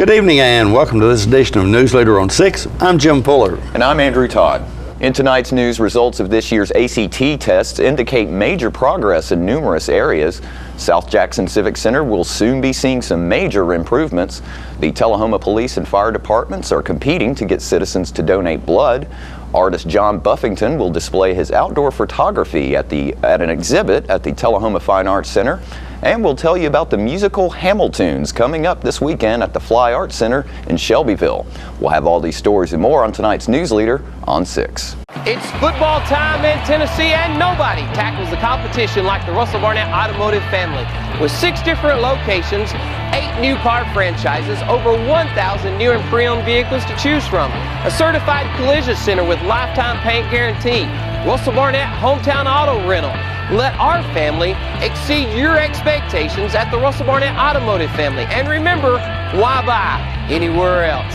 Good evening and welcome to this edition of Newsleader on 6. I'm Jim Fuller. And I'm Andrew Todd. In tonight's news, results of this year's ACT tests indicate major progress in numerous areas. South Jackson Civic Center will soon be seeing some major improvements. The Tullahoma Police and Fire Departments are competing to get citizens to donate blood. Artist John Buffington will display his outdoor photography at an exhibit at the Tullahoma Fine Arts Center. And we'll tell you about the musical Hamiltunes coming up this weekend at the Fly Arts Center in Shelbyville. We'll have all these stories and more on tonight's Newsleader on 6. It's football time in Tennessee, and nobody tackles the competition like the Russell Barnett Automotive family. With 6 different locations, 8 new car franchises, over 1,000 new and pre-owned vehicles to choose from, a certified collision center with lifetime paint guarantee, Russell Barnett Hometown Auto Rental. Let our family exceed your expectations at the Russell Barnett Automotive family. And remember, why buy anywhere else?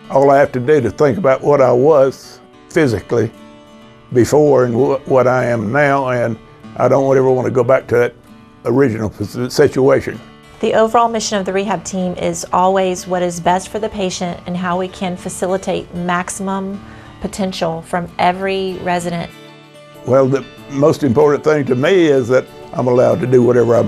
All I have to do to think about what I was physically before and what I am now, and I don't ever want to go back to that original situation. The overall mission of the rehab team is always what is best for the patient and how we can facilitate maximum potential from every resident. Well, the most important thing to me is that I'm allowed to do whatever I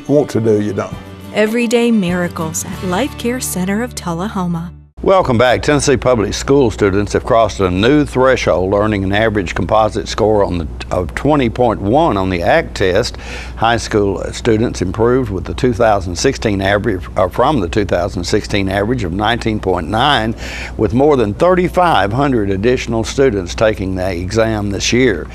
want to do, you know. Everyday miracles at Life Care Center of Tullahoma. Welcome back. Tennessee public school students have crossed a new threshold, earning an average composite score of 20.1 on the ACT test. High school students improved with the 2016 average, from the 2016 average of 19.9, with more than 3,500 additional students taking the exam this year.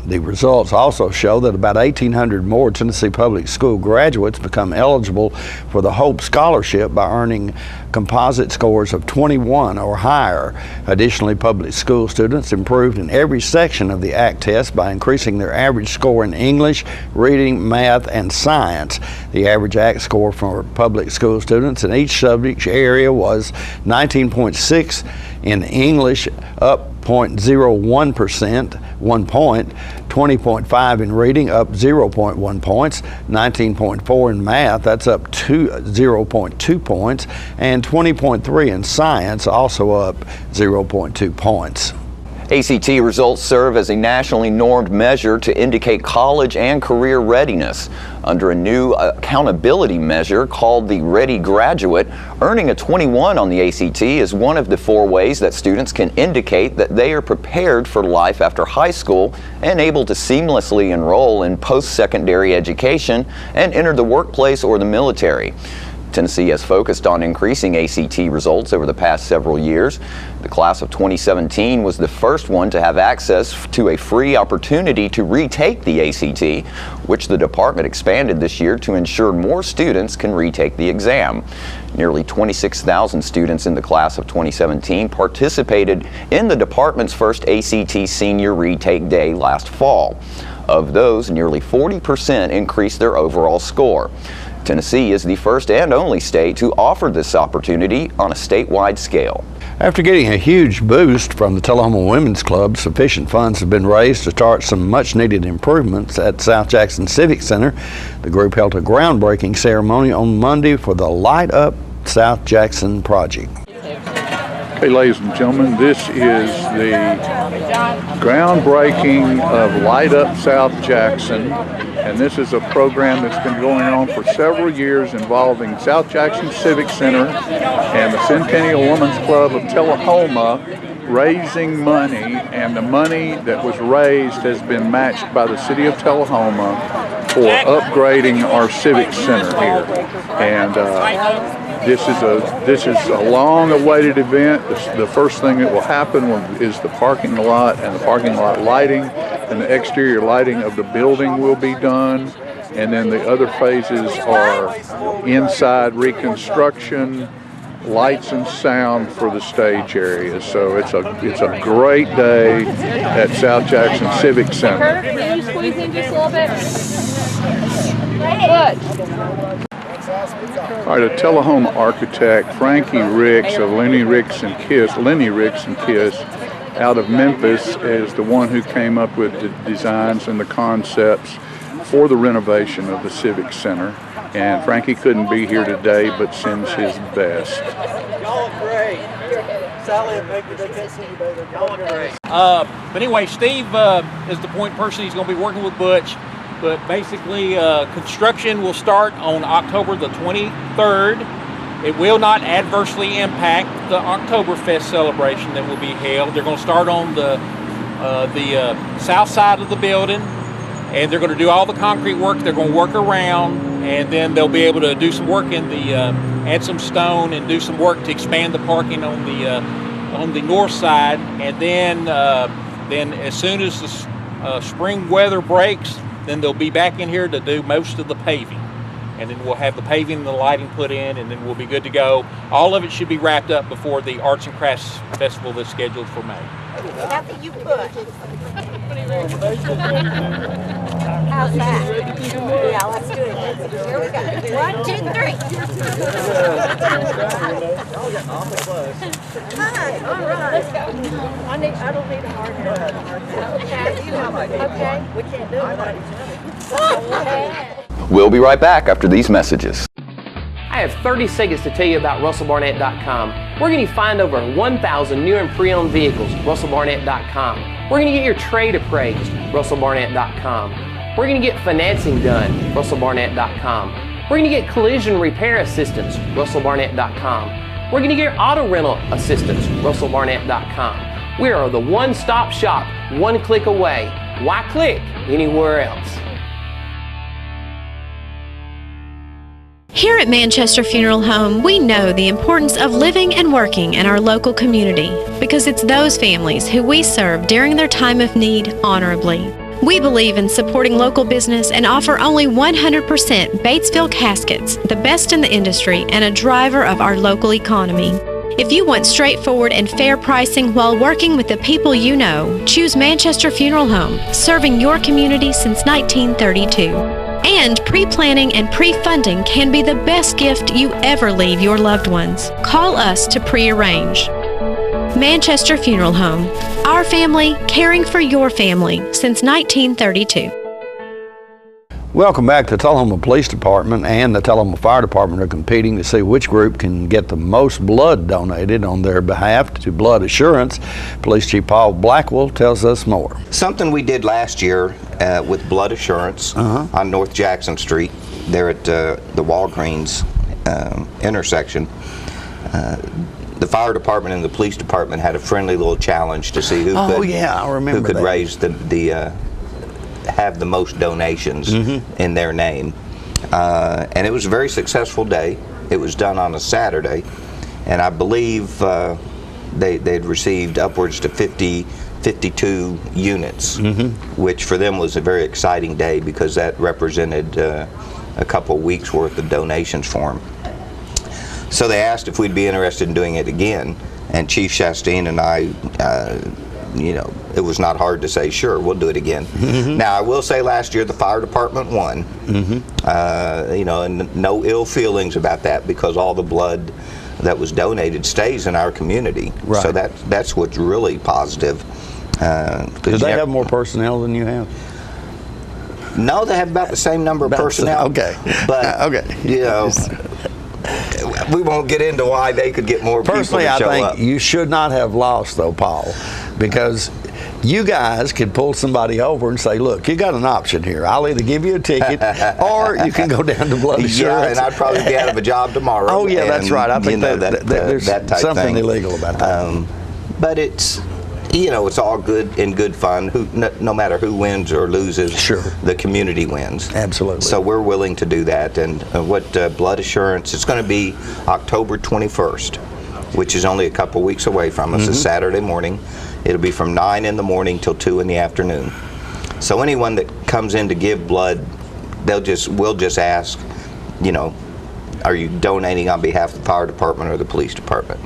The results also show that about 1,800 more Tennessee public school graduates become eligible for the Hope Scholarship by earning composite scores of 21 or higher. Additionally, public school students improved in every section of the ACT test by increasing their average score in English, reading, math, and science. The average ACT score for public school students in each subject area was 19.6 in English, up 0.01%, 1 point, 20.5 in reading, up 0.1 points, 19.4 in math, that's up 0.2 points, and 20.3 in science, also up 0.2 points. ACT results serve as a nationally normed measure to indicate college and career readiness. Under a new accountability measure called the Ready Graduate, earning a 21 on the ACT is one of the 4 ways that students can indicate that they are prepared for life after high school and able to seamlessly enroll in post-secondary education and enter the workplace or the military. Tennessee has focused on increasing ACT results over the past several years. The class of 2017 was the first one to have access to a free opportunity to retake the ACT, which the department expanded this year to ensure more students can retake the exam. Nearly 26,000 students in the class of 2017 participated in the department's first ACT senior retake day last fall. Of those, nearly 40% increased their overall score. Tennessee is the first and only state to offer this opportunity on a statewide scale. After getting a huge boost from the Tullahoma Women's Club, sufficient funds have been raised to start some much-needed improvements at South Jackson Civic Center. The group held a groundbreaking ceremony on Monday for the Light Up South Jackson project. Hey, ladies and gentlemen, this is the groundbreaking of Light Up South Jackson, and this is a program that's been going on for several years involving South Jackson Civic Center and the Centennial Women's Club of Tullahoma, raising money, and the money that was raised has been matched by the city of Tullahoma for upgrading our civic center here. And this is a long-awaited event. The first thing that will happen is the parking lot and the parking lot lighting, and the exterior lighting of the building will be done. And then the other phases are inside reconstruction, lights and sound for the stage area. So it's a great day at South Jackson Civic Center. Can you squeeze in just a little bit? Good. All right, a Tullahoma architect, Frankie Ricks of Lenny Ricks and Kiss, out of Memphis, is the one who came up with the designs and the concepts for the renovation of the Civic Center. And Frankie couldn't be here today, but sends his best. Y'all look great. Sally and Mickey, they can't see you, baby. Y'all look great. But anyway, Steve is the point person. He's going to be working with Butch. But basically, construction will start on October the 23rd. It will not adversely impact the Oktoberfest celebration that will be held. They're going to start on the south side of the building, and they're going to do all the concrete work. They're going to work around, and then they'll be able to do some work in the add some stone and do some work to expand the parking on the north side. And then as soon as the spring weather breaks, then they'll be back in here to do most of the paving. And then we'll have the paving and the lighting put in, and then we'll be good to go. All of it should be wrapped up before the Arts and Crafts Festival that's scheduled for May. Nothing you put. How's that? Yeah, let's do it. Here we go. 1, 2, 3. Hi. All right. Let's go. I don't need a hard hand. Okay. We can't do it without each other. We'll be right back after these messages. I have 30 seconds to tell you about RussellBarnett.com. We're going to find over 1,000 new and pre-owned vehicles, RussellBarnett.com. We're going to get your trade appraised, RussellBarnett.com. We're going to get financing done, RussellBarnett.com. We're going to get collision repair assistance, RussellBarnett.com. We're going to get auto rental assistance, RussellBarnett.com. We are the one-stop shop, one click away. Why click anywhere else? Here at Manchester Funeral Home, we know the importance of living and working in our local community because it's those families who we serve during their time of need honorably. We believe in supporting local business and offer only 100% Batesville caskets, the best in the industry and a driver of our local economy. If you want straightforward and fair pricing while working with the people you know, choose Manchester Funeral Home, serving your community since 1932. And pre-planning and pre-funding can be the best gift you ever leave your loved ones. Call us to pre-arrange. Manchester Funeral Home. Our family, caring for your family since 1932. Welcome back. The Tullahoma Police Department and the Tullahoma Fire Department are competing to see which group can get the most blood donated on their behalf to Blood Assurance. Police Chief Paul Blackwell tells us more. Something we did last year with Blood Assurance on North Jackson Street, there at the Walgreens intersection. The fire department and the police department had a friendly little challenge to see who could raise have the most donations in their name. And it was a very successful day. It was done on a Saturday, and I believe they'd received upwards to 52 units, which for them was a very exciting day because that represented a couple weeks worth of donations for them. So they asked if we'd be interested in doing it again, and Chief Chastain and I, you know, it was not hard to say, sure, we'll do it again. Now, I will say last year the fire department won, you know, and no ill feelings about that because all the blood that was donated stays in our community. Right. So that's what's really positive. Do they have more personnel than you have? No, they have about the same number of personnel. Okay. But, you know, we won't get into why they could get more Personally, people to show I think up. you should not have lost, though, Paul, because you guys could pull somebody over and say, look, you got an option here. I'll either give you a ticket or you can go down to Blood Assurance. Yeah, and I'd probably be out of a job tomorrow. Oh, yeah, and, that's right. I think there's that type something thing. illegal about that. But it's, you know, it's all good in good fun. No matter who wins or loses, sure, the community wins. Absolutely. So we're willing to do that. And what Blood Assurance, it's going to be October 21st, which is only a couple weeks away from us. It's Saturday morning. It'll be from 9 in the morning till 2 in the afternoon. So anyone that comes in to give blood, we'll just ask, you know, are you donating on behalf of the fire department or the police department?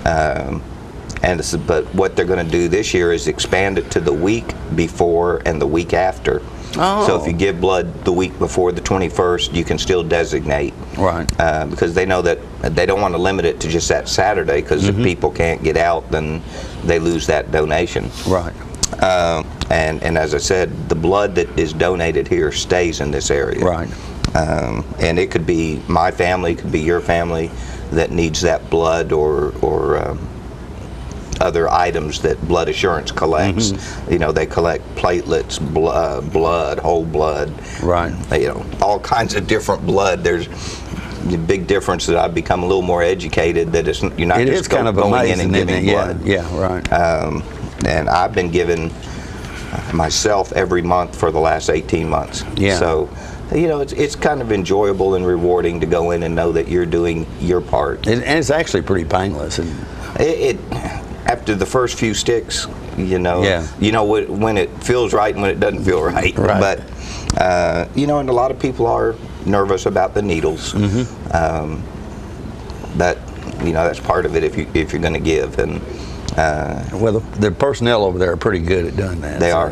But what they're going to do this year is expand it to the week before and the week after. Oh. So if you give blood the week before the 21st, you can still designate. Right. Because they know that they don't want to limit it to just that Saturday, because if people can't get out, then they lose that donation. Right. And as I said, the blood that is donated here stays in this area. Right. And it could be my family, it could be your family that needs that blood, or other items that Blood Assurance collects. You know, they collect platelets, blood, whole blood. Right. You know, all kinds of different blood. There's the big difference that I've become a little more educated, that you're not just kind of going in amazing, and giving blood. Yeah, right. And I've been given myself every month for the last 18 months. Yeah. So, you know, it's kind of enjoyable and rewarding to go in and know that you're doing your part. And it's actually pretty painless. And after the first few sticks, you know, Yeah. you know when it feels right and when it doesn't feel right. Right. But you know, and a lot of people are nervous about the needles. But you know, that's part of it if you're going to give. And well, the personnel over there are pretty good at doing that. they so, are.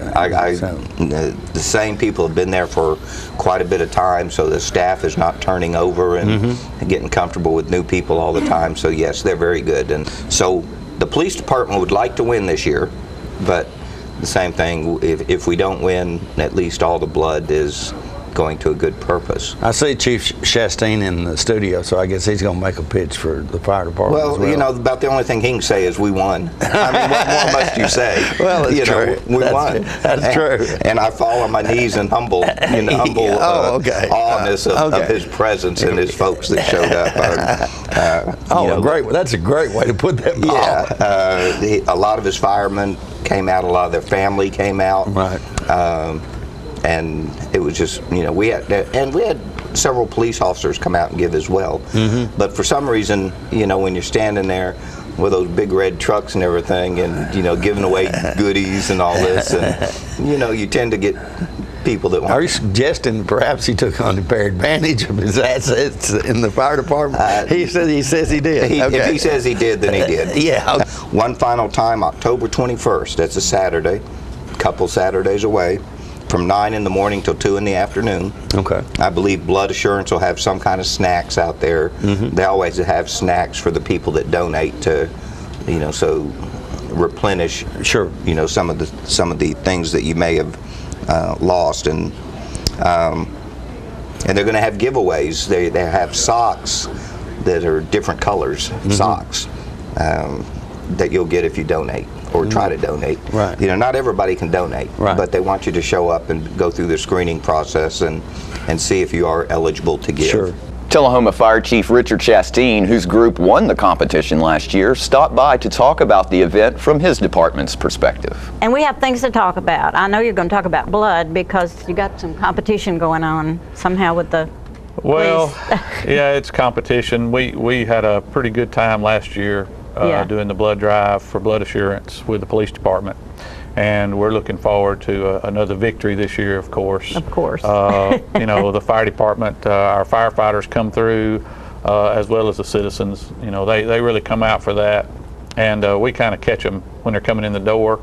The same people have been there for quite a bit of time, so the staff is not turning over and getting comfortable with new people all the time. So yes, they're very good. And so the police department would like to win this year, but the same thing, if we don't win, at least all the blood is going to a good purpose. I see Chief Chastain in the studio, so I guess he's going to make a pitch for the fire department. Well, you know, about the only thing he can say is we won. I mean, what more must you say? Well, it's true. We won. That's true. And I fall on my knees in humble awness of his presence and his folks that showed up. Great. That's a great way to put that. Yeah. A lot of his firemen came out. A lot of their family came out. Right. And it was just, you know, we had several police officers come out and give as well. But for some reason, you know, when you're standing there with those big red trucks and everything, and you know, giving away goodies and all this, and you know, you tend to get people that want. Are you suggesting perhaps he took unfair advantage of his assets in the fire department? He says he did. If he says he did, then he did. Yeah. One final time, October 21st. That's a Saturday. A couple Saturdays away. From 9 in the morning till 2 in the afternoon. Okay. I believe Blood Assurance will have some kind of snacks out there. They always have snacks for the people that donate to, you know, so replenish. Sure. You know, some of the things that you may have lost, and they're going to have giveaways. They have socks that are different colors, socks that you'll get if you donate. Or try to donate. Right. You know, not everybody can donate, but they want you to show up and go through the screening process and see if you are eligible to give. Sure. Tullahoma Fire Chief Richard Chastain, whose group won the competition last year, stopped by to talk about the event from his department's perspective. And we have things to talk about. I know you're going to talk about blood because you got some competition going on somehow with the police. Yeah, it's competition. We had a pretty good time last year. Doing the blood drive for Blood Assurance with the police department, and we're looking forward to another victory this year, of course. Of course. You know, the fire department, our firefighters come through, as well as the citizens. You know, they really come out for that, and we kind of catch them when they're coming in the door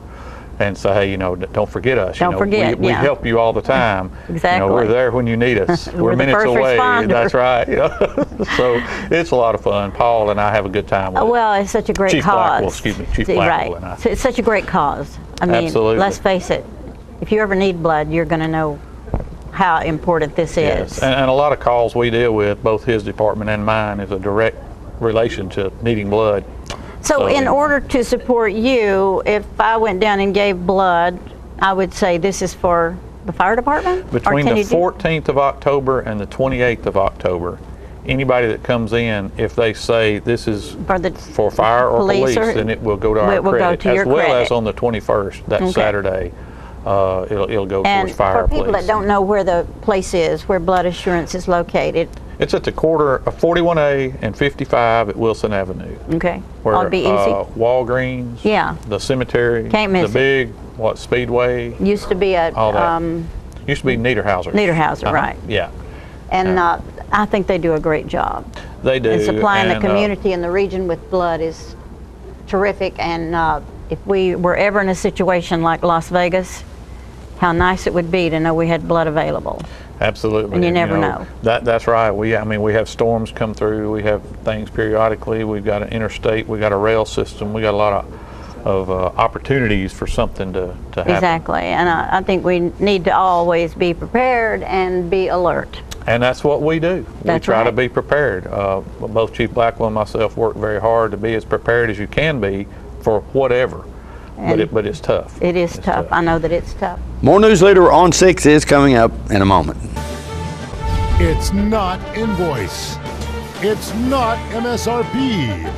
and say, hey, you know, don't forget us. Don't forget, we help you all the time. Exactly. You know, we're there when you need us. We're the minutes first away. responder. That's right. So it's a lot of fun. Paul and I have a good time with it. Well, it's such a great Chief cause. Chief Blackwell and I. So it's such a great cause. I mean, Absolutely. let's face it, if you ever need blood, you're going to know how important this Yes. is. And a lot of calls we deal with, both his department and mine, is a direct relation to needing blood. So in order to support you, if I went down and gave blood, I would say this is for the fire department? Between the 14th of October and the 28th of October, anybody that comes in, if they say this is for fire or police, then it will go to our credit, as well as on the 21st, that Saturday. It'll go towards fire or police. And for people that don't know where the place is, where Blood Assurance is located. It's at the corner of 41A and 55 at Wilson Avenue. Okay. Where It'll be easy. Walgreens, the cemetery, Can't miss the big Speedway. Used to be a all that. Used to be Niederhauser. Niederhauser, right. Yeah. And I think they do a great job. They do. And supplying the community and the region with blood is terrific. And if we were ever in a situation like Las Vegas, how nice it would be to know we had blood available. Absolutely. And you never know. That's right. We have storms come through. We have things periodically. We've got an interstate. We got a rail system. We got a lot opportunities for something to happen. Exactly, and I think we need to always be prepared and be alert. And that's what we do. That's we try to right. be prepared. Both Chief Blackwell and myself work very hard to be as prepared as you can be for whatever. But it's tough. It is tough. I know that it's tough. More Newsleader on 6 is coming up in a moment. It's not invoice. It's not MSRP.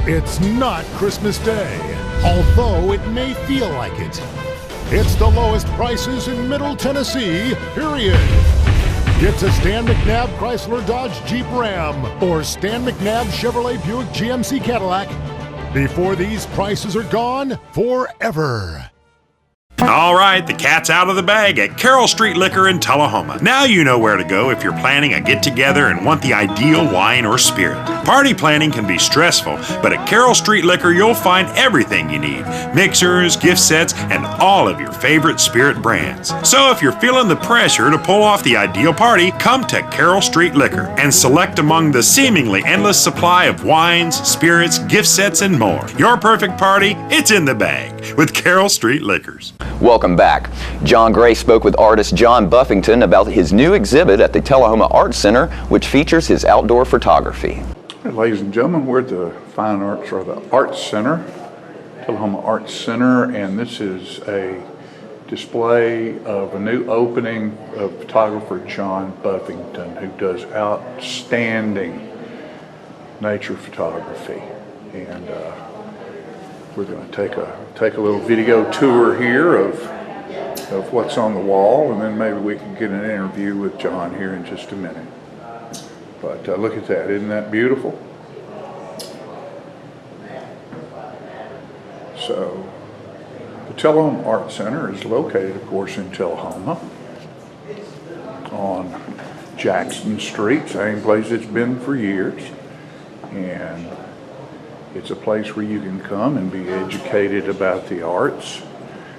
It's not Christmas Day, although it may feel like it. It's the lowest prices in Middle Tennessee, period. Get to Stan McNabb Chrysler Dodge Jeep Ram or Stan McNabb Chevrolet Buick GMC Cadillac before these prices are gone forever. All right, the cat's out of the bag at Carroll Street Liquor in Tullahoma. Now you know where to go if you're planning a get-together and want the ideal wine or spirit. Party planning can be stressful, but at Carroll Street Liquor you'll find everything you need. Mixers, gift sets, and all of your favorite spirit brands. So if you're feeling the pressure to pull off the ideal party, come to Carroll Street Liquor and select among the seemingly endless supply of wines, spirits, gift sets, and more. Your perfect party, it's in the bag with Carroll Street Liquors. Welcome back. John Gray spoke with artist John Buffington about his new exhibit at the Tullahoma Arts Center, which features his outdoor photography. Ladies and gentlemen, we're at the Fine Arts, or the Arts Center, Tullahoma Arts Center, and this is a display of a new opening of photographer John Buffington, who does outstanding nature photography. And we're going to take a little video tour here of what's on the wall, and then maybe we can get an interview with John here in just a minute. But look at that, isn't that beautiful? So the Tullahoma Arts Center is located, of course, in Tullahoma on Jackson Street, same place it's been for years. And it's a place where you can come and be educated about the arts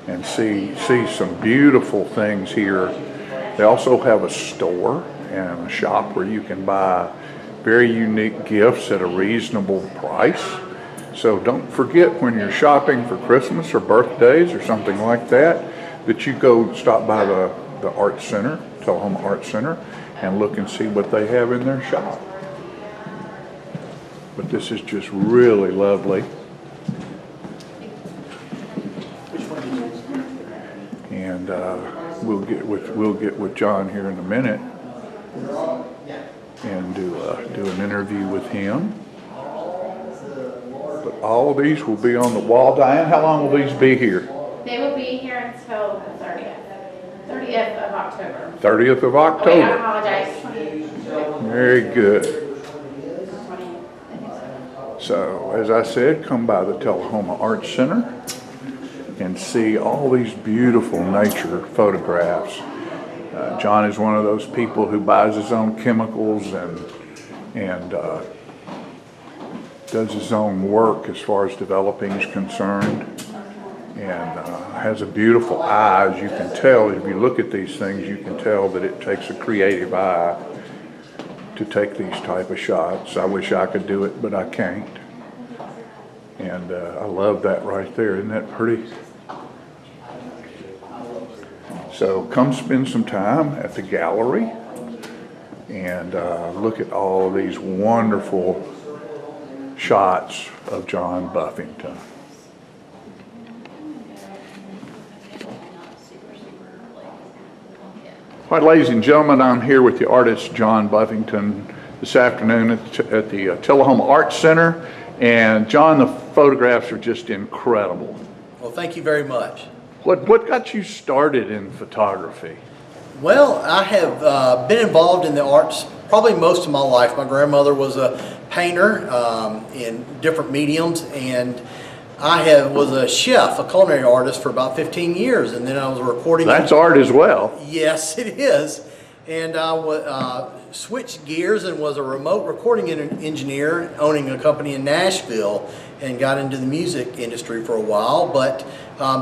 and see some beautiful things here. They also have a store and a shop where you can buy very unique gifts at a reasonable price. So don't forget, when you're shopping for Christmas or birthdays or something like that, that you go stop by the Arts Center, Tullahoma Arts Center, and look and see what they have in their shop. But this is just really lovely. And we'll get with John here in a minute and do an interview with him. But all of these will be on the wall. Diane, how long will these be here? They will be here until the 30th of October. 30th of October. Oh, wait, I apologize. Very good. So, as I said, come by the Tullahoma Arts Center and see all these beautiful nature photographs. John is one of those people who buys his own chemicals and does his own work as far as developing is concerned, and has a beautiful eye. As you can tell, if you look at these things, you can tell that it takes a creative eye to take these type of shots. I wish I could do it, but I can't. And I love that right there. Isn't that pretty? So come spend some time at the gallery and look at all of these wonderful shots of John Buffington. All right, ladies and gentlemen, I'm here with the artist John Buffington this afternoon at the Tullahoma Arts Center. And John, the photographs are just incredible. Well, thank you very much. What got you started in photography? Well, I have been involved in the arts probably most of my life. My grandmother was a painter in different mediums, and I was a chef, a culinary artist for about 15 years, and then I was recording. That's art as well. Yes, it is. And I switched gears and was a remote recording engineer owning a company in Nashville, and got into the music industry for a while. But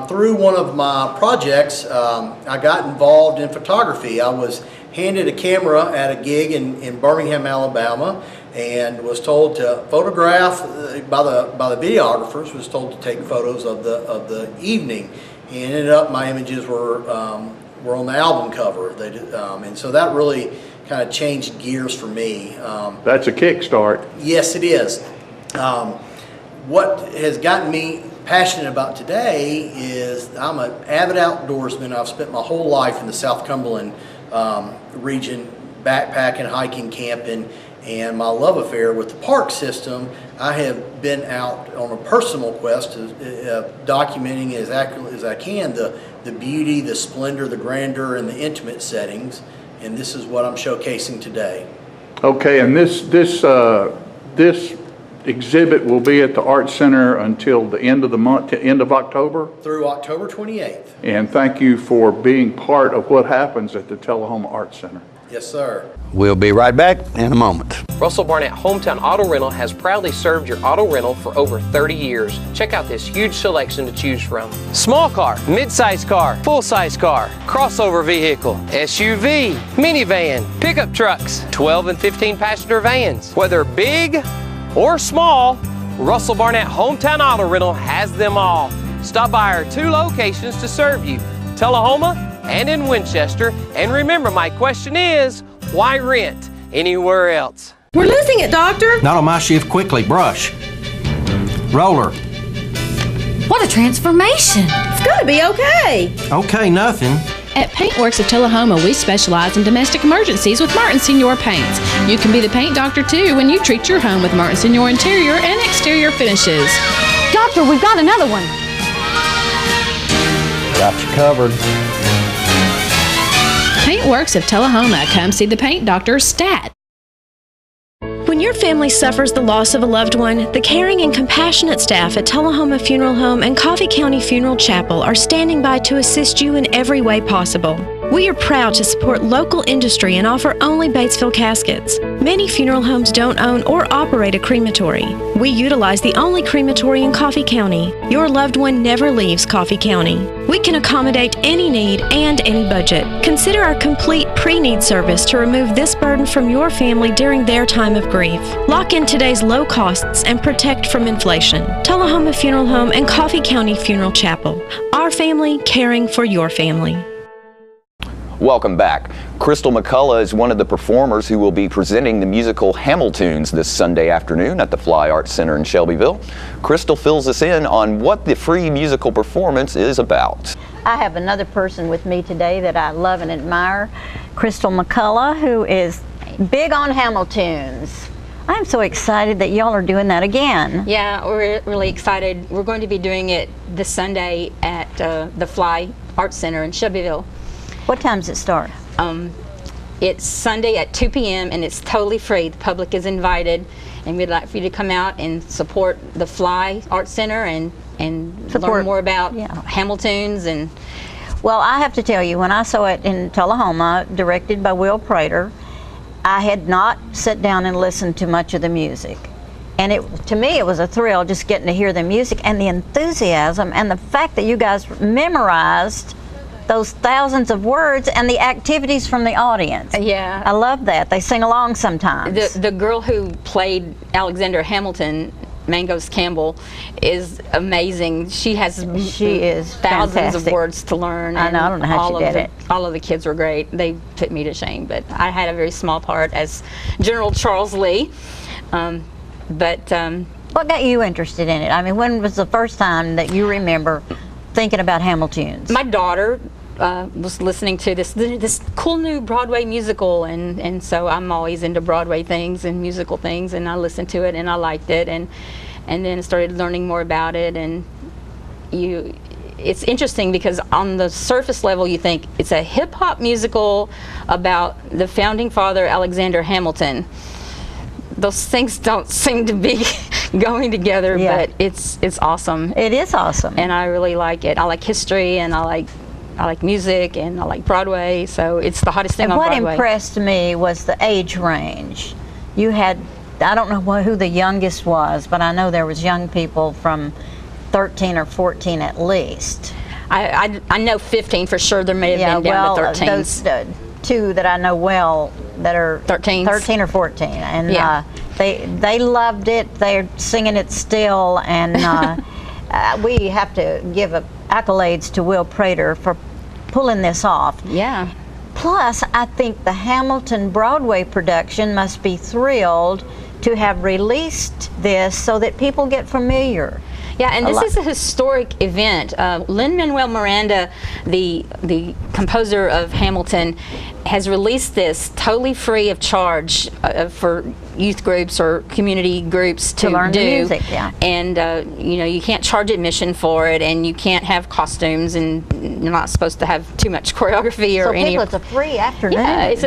through one of my projects, I got involved in photography. I was handed a camera at a gig in Birmingham, Alabama, and was told to photograph by the videographers. Was told to take photos of the evening, and ended up my images were on the album cover. They did, and so that really kind of changed gears for me. That's a kickstart. Yes, it is. What has gotten me passionate about today is I'm an avid outdoorsman. I've spent my whole life in the South Cumberland region, backpacking, hiking, camping, and my love affair with the park system. I have been out on a personal quest of documenting as accurately as I can the beauty, the splendor, the grandeur, and the intimate settings, and this is what I'm showcasing today. Okay, and this exhibit will be at the Art Center until the end of the month, to end of October? Through October 28th. And thank you for being part of what happens at the Tullahoma Art Center. Yes, sir. We'll be right back in a moment. Russell Barnett Hometown Auto Rental has proudly served your auto rental for over 30 years. Check out this huge selection to choose from. Small car, mid-size car, full-size car, crossover vehicle, SUV, minivan, pickup trucks, 12 and 15 passenger vans. Whether big or small, Russell Barnett Hometown Auto Rental has them all. Stop by our 2 locations to serve you, Tullahoma and in Winchester. And remember, my question is, why rent anywhere else? We're losing it, Doctor. Not on my shift. Quickly, brush. Roller. What a transformation. It's gonna be okay. Okay, nothing. At Paintworks of Tullahoma, we specialize in domestic emergencies with Martin Senior Paints. You can be the paint doctor too when you treat your home with Martin Senior interior and exterior finishes. Doctor, we've got another one. Got you covered. Paintworks of Tullahoma. Come see the paint doctor, Stat. When your family suffers the loss of a loved one, the caring and compassionate staff at Tullahoma Funeral Home and Coffee County Funeral Chapel are standing by to assist you in every way possible. We are proud to support local industry and offer only Batesville caskets. Many funeral homes don't own or operate a crematory. We utilize the only crematory in Coffee County. Your loved one never leaves Coffee County. We can accommodate any need and any budget. Consider our complete pre-need service to remove this burden from your family during their time of grief. Lock in today's low costs and protect from inflation. Tullahoma Funeral Home and Coffee County Funeral Chapel. Our family caring for your family. Welcome back. Crystal McCullough is one of the performers who will be presenting the musical Hamiltunes this Sunday afternoon at the Fly Arts Center in Shelbyville. Crystal fills us in on what the free musical performance is about. I have another person with me today that I love and admire, Crystal McCullough, who is big on Hamiltunes. I'm so excited that y'all are doing that again. Yeah, we're really excited. We're going to be doing it this Sunday at the Fly Arts Center in Shelbyville. What time does it start? It's Sunday at 2 p.m. and it's totally free. The public is invited, and we'd like for you to come out and support the Fly Arts Center and learn more about Hamiltunes. And well, I have to tell you, when I saw it in Tullahoma, directed by Will Prater, I had not sat down and listened to much of the music. And to me, it was a thrill just getting to hear the music and the enthusiasm and the fact that you guys memorized those thousands of words and the activities from the audience. Yeah. I love that. They sing along sometimes. The girl who played Alexander Hamilton, Mangos Campbell, is amazing. She is thousands fantastic. of words to learn. I know, I don't know how she did it. All of the kids were great. They put me to shame, but I had a very small part as General Charles Lee. What got you interested in it? I mean, when was the first time that you remember thinking about Hamiltunes? My daughter was listening to this cool new Broadway musical, and so I'm always into Broadway things and musical things, and I listened to it and I liked it, and then started learning more about it. And it's interesting because on the surface level you think it's a hip-hop musical about the founding father Alexander Hamilton. Those things don't seem to be going together, but it's awesome. It is awesome, and I really like it. I like history, and I like music, and I like Broadway. So it's the hottest thing on Broadway. And what impressed me was the age range. You had, I don't know who the youngest was, but I know there was young people from 13 or 14 at least. I know 15 for sure. There may have been down to 13. Those two that I know well that are 13 or 14, and They loved it. They're singing it still, and we have to give accolades to Will Prater for pulling this off. Yeah. Plus, I think the Hamilton Broadway production must be thrilled to have released this so that people get familiar. Yeah, and this is a historic event. Lin-Manuel Miranda, the composer of Hamilton, has released this totally free of charge for youth groups or community groups to learn do. the music, yeah. And you know, you can't charge admission for it, and you can't have costumes, and you're not supposed to have too much choreography or so any. People, it's a free afternoon. Yeah, it's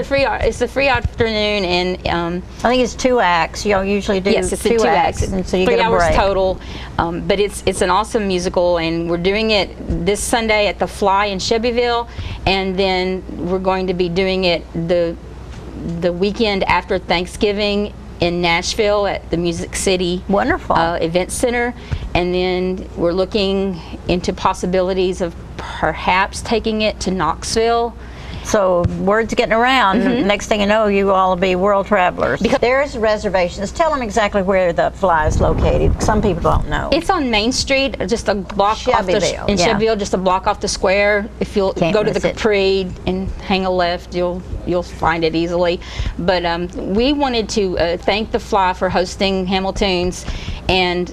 a free afternoon, and I think it's 2 acts. Y'all usually do yes, it's two acts, and so you 3 get a hours break. total. But it's an awesome musical, and we're doing it this Sunday at the Fly in Shelbyville, and then we're going to be doing it the weekend after Thanksgiving in Nashville at the Music City Event Center, and then we're looking into possibilities of perhaps taking it to Knoxville. So word's getting around. Next thing you know, you all will be world travelers. Because there's reservations. Tell them exactly where the Fly is located. Some people don't know. It's on Main Street, just a block Shelbyville, off the Shelbyville, just a block off the square. If you'll go to the Capri and hang a left, you'll find it easily. But we wanted to thank the Fly for hosting Hamilton's, and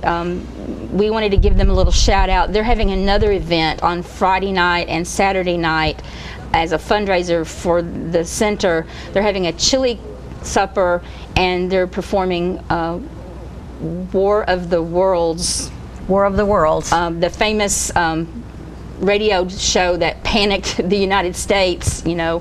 we wanted to give them a little shout out. They're having another event on Friday night and Saturday night as a fundraiser for the center. They're having a chili supper, and they're performing War of the Worlds. War of the Worlds. The famous radio show that panicked the United States, you know,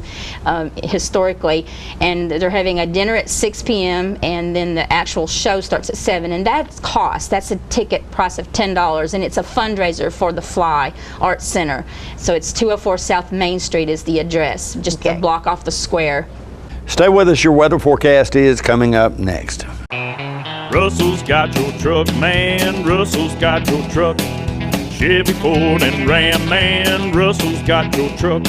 historically. And they're having a dinner at 6 p.m. and then the actual show starts at 7. And that's cost. That's a ticket price of $10. And it's a fundraiser for the Fly Arts Center. So it's 204 South Main Street is the address, just a block off the square. Stay with us. Your weather forecast is coming up next. Russell's got your truck, man. Russell's got your truck. Chevy, Ford, and Ram, man. Russell's got your truck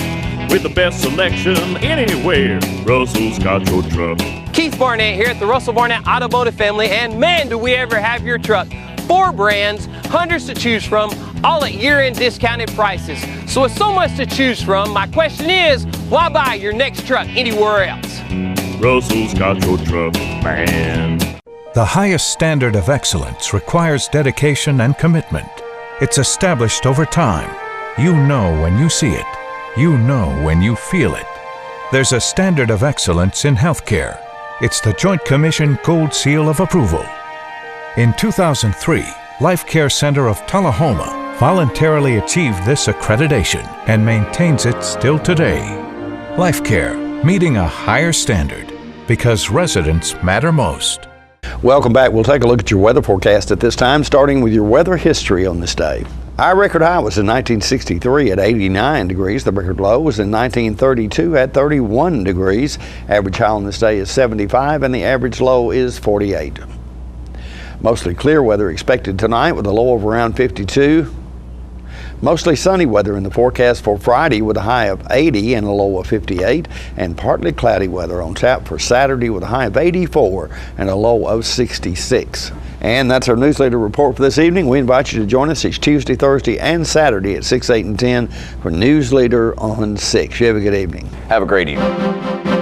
with the best selection anywhere. Russell's got your truck. Keith Barnett here at the Russell Barnett Automotive Family, and man, do we ever have your truck. 4 brands, hundreds to choose from, all at year-end discounted prices. So with so much to choose from, my question is, why buy your next truck anywhere else? Russell's got your truck, man. The highest standard of excellence requires dedication and commitment. It's established over time. You know when you see it. You know when you feel it. There's a standard of excellence in healthcare. It's the Joint Commission Gold Seal of Approval. In 2003, Life Care Center of Tullahoma voluntarily achieved this accreditation and maintains it still today. Life Care, meeting a higher standard because residents matter most. Welcome back. We'll take a look at your weather forecast at this time, starting with your weather history on this day. Our record high was in 1963 at 89 degrees. The record low was in 1932 at 31 degrees. Average high on this day is 75 and the average low is 48. Mostly clear weather expected tonight with a low of around 52. Mostly sunny weather in the forecast for Friday with a high of 80 and a low of 58, and partly cloudy weather on tap for Saturday with a high of 84 and a low of 66. And that's our newsletter report for this evening. We invite you to join us each Tuesday, Thursday, and Saturday at 6, 8, and 10 for Newsleader on 6. You have a good evening. Have a great evening.